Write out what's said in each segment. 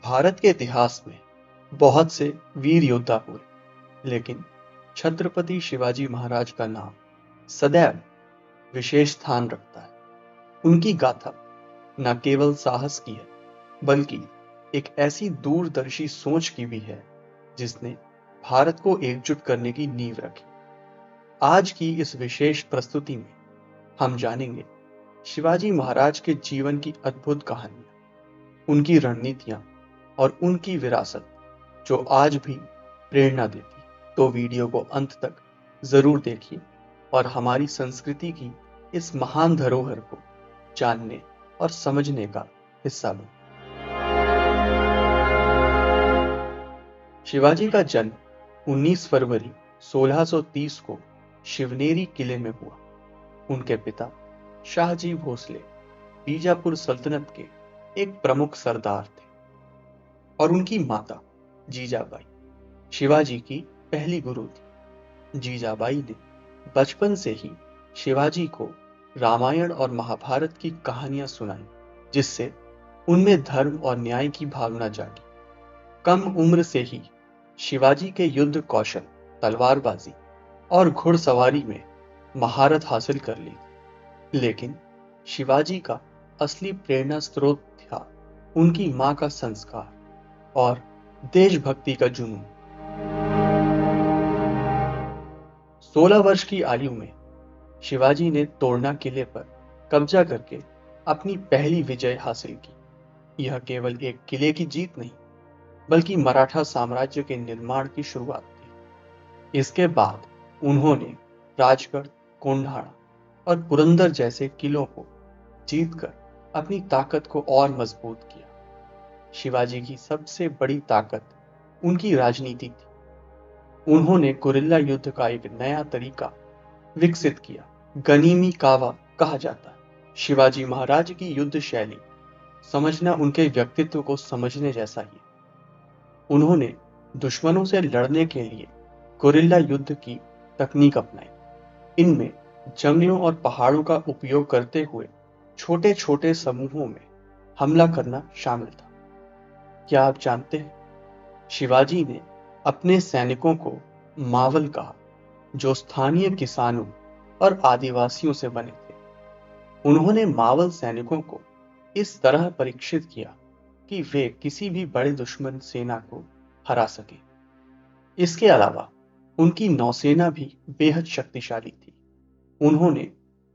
भारत के इतिहास में बहुत से वीर योद्धा हुए, लेकिन छत्रपति शिवाजी महाराज का नाम सदैव विशेष स्थान रखता है। उनकी गाथा न केवल साहस की है, बल्कि एक ऐसी दूरदर्शी सोच की भी है जिसने भारत को एकजुट करने की नींव रखी। आज की इस विशेष प्रस्तुति में हम जानेंगे शिवाजी महाराज के जीवन की अद्भुत कहानियां, उनकी रणनीतियां और उनकी विरासत जो आज भी प्रेरणा देती है। तो वीडियो को अंत तक जरूर देखिए और हमारी संस्कृति की इस महान धरोहर को जानने और समझने का हिस्सा बने। शिवाजी का जन्म 19 फरवरी 1630 को शिवनेरी किले में हुआ। उनके पिता शाहजी भोसले बीजापुर सल्तनत के एक प्रमुख सरदार थे और उनकी माता जीजाबाई शिवाजी की पहली गुरु थी। जीजाबाई ने बचपन से ही शिवाजी को रामायण और महाभारत की कहानियां सुनाई, जिससे उनमें धर्म और न्याय की भावना जागी। कम उम्र से ही शिवाजी के युद्ध कौशल, तलवारबाजी और घुड़सवारी में महारत हासिल कर ली, लेकिन शिवाजी का असली प्रेरणा स्रोत था उनकी मां का संस्कार और देशभक्ति का जुनून। 16 वर्ष की आयु में शिवाजी ने तोरना किले पर कब्जा करके अपनी पहली विजय हासिल की। यह केवल एक किले की जीत नहीं, बल्कि मराठा साम्राज्य के निर्माण की शुरुआत थी। इसके बाद उन्होंने राजगढ़, कोंढाणा और पुरंदर जैसे किलों को जीतकर अपनी ताकत को और मजबूत किया। शिवाजी की सबसे बड़ी ताकत उनकी राजनीति थी। उन्होंने गुरिल्ला युद्ध का एक नया तरीका विकसित किया, गनीमी कावा कहा जाता है। शिवाजी महाराज की युद्ध शैली समझना उनके व्यक्तित्व को समझने जैसा ही है। उन्होंने दुश्मनों से लड़ने के लिए गुरिल्ला युद्ध की तकनीक अपनाई। इनमें जंगलों और पहाड़ों का उपयोग करते हुए छोटे छोटे समूहों में हमला करना शामिल था। क्या आप जानते हैं, शिवाजी ने अपने सैनिकों को मावल कहा, जो स्थानीय किसानों और आदिवासियों से बने थे। उन्होंने मावल सैनिकों को इस तरह परीक्षित किया कि वे किसी भी बड़े दुश्मन सेना को हरा सके। इसके अलावा उनकी नौसेना भी बेहद शक्तिशाली थी। उन्होंने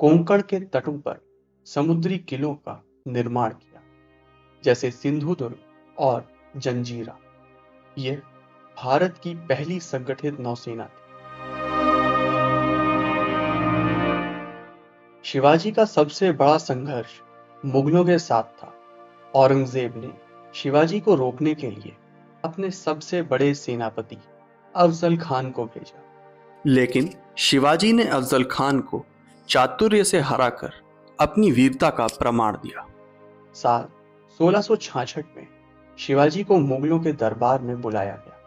कोंकण के तटों पर समुद्री किलों का निर्माण किया, जैसे सिंधुदुर्ग और जंजीरा। यह भारत की पहली संगठित नौसेना थी। शिवाजी का सबसे बड़ा संघर्ष मुगलों के साथ था। औरंगजेब ने शिवाजी को रोकने के लिए अपने सबसे बड़े सेनापति अफजल खान को भेजा, लेकिन शिवाजी ने अफजल खान को चातुर्य से हराकर अपनी वीरता का प्रमाण दिया। साल 1666 में शिवाजी को मुगलों के दरबार में बुलाया गया।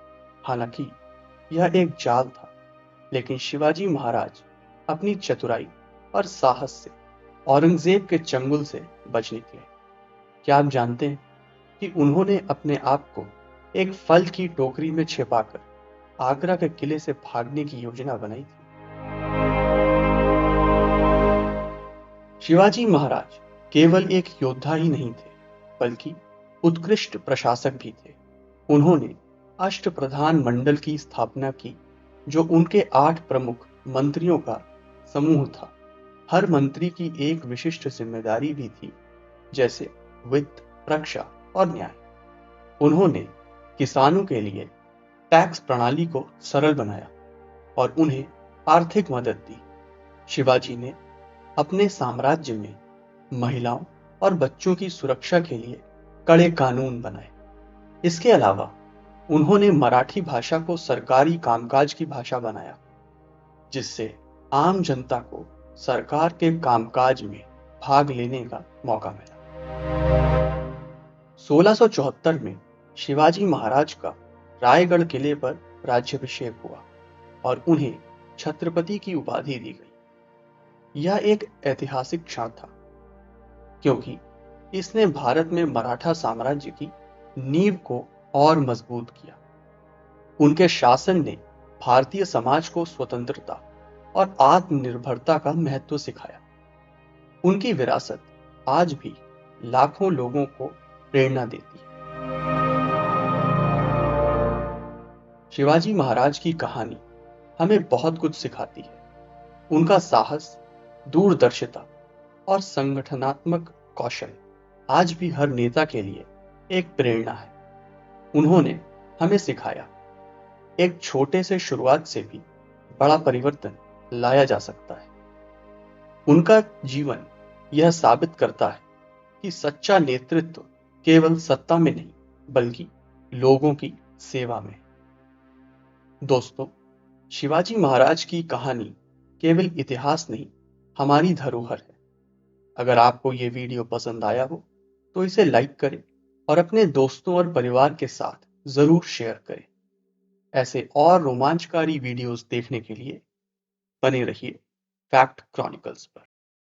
हालांकि यह एक जाल था, लेकिन शिवाजी महाराज अपनी चतुराई और साहस से औरंगजेब के चंगुल से बच निकले। क्या आप जानते हैं कि उन्होंने अपने आप को एक फल की टोकरी में छिपाकर आगरा के किले से भागने की योजना बनाई थी। शिवाजी महाराज केवल एक योद्धा ही नहीं थे, बल्कि उत्कृष्ट प्रशासक भी थे। उन्होंने अष्टप्रधान मंडल की स्थापना की, जो उनके 8 प्रमुख मंत्रियों का समूह था। हर मंत्री की एक विशिष्ट जिम्मेदारी भी थी, जैसे वित्त, रक्षा और न्याय। उन्होंने किसानों के लिए टैक्स प्रणाली को सरल बनाया और उन्हें आर्थिक मदद दी। शिवाजी ने अपने साम्राज्य में महिलाओं और बच्चों की सुरक्षा के लिए कड़े कानून बनाए। इसके अलावा उन्होंने मराठी भाषा को सरकारी कामकाज की भाषा बनाया, जिससे आम जनता को सरकार के कामकाज में भाग लेने का मौका मिला। 1674 में शिवाजी महाराज का रायगढ़ किले पर राज्याभिषेक हुआ और उन्हें छत्रपति की उपाधि दी गई। यह एक ऐतिहासिक क्षण था, क्योंकि इसने भारत में मराठा साम्राज्य की नींव को और मजबूत किया। उनके शासन ने भारतीय समाज को स्वतंत्रता और आत्मनिर्भरता का महत्व सिखाया। उनकी विरासत आज भी लाखों लोगों को प्रेरणा देती है। शिवाजी महाराज की कहानी हमें बहुत कुछ सिखाती है। उनका साहस, दूरदर्शिता और संगठनात्मक कौशल आज भी हर नेता के लिए एक प्रेरणा है। उन्होंने हमें सिखाया, एक छोटे से शुरुआत से भी बड़ा परिवर्तन लाया जा सकता है। उनका जीवन यह साबित करता है कि सच्चा नेतृत्व केवल सत्ता में नहीं, बल्कि लोगों की सेवा में। दोस्तों, शिवाजी महाराज की कहानी केवल इतिहास नहीं, हमारी धरोहर है। अगर आपको ये वीडियो पसंद आया हो तो इसे लाइक करें और अपने दोस्तों और परिवार के साथ जरूर शेयर करें। ऐसे और रोमांचकारी वीडियोस देखने के लिए बने रहिए फैक्ट क्रॉनिकल्स पर।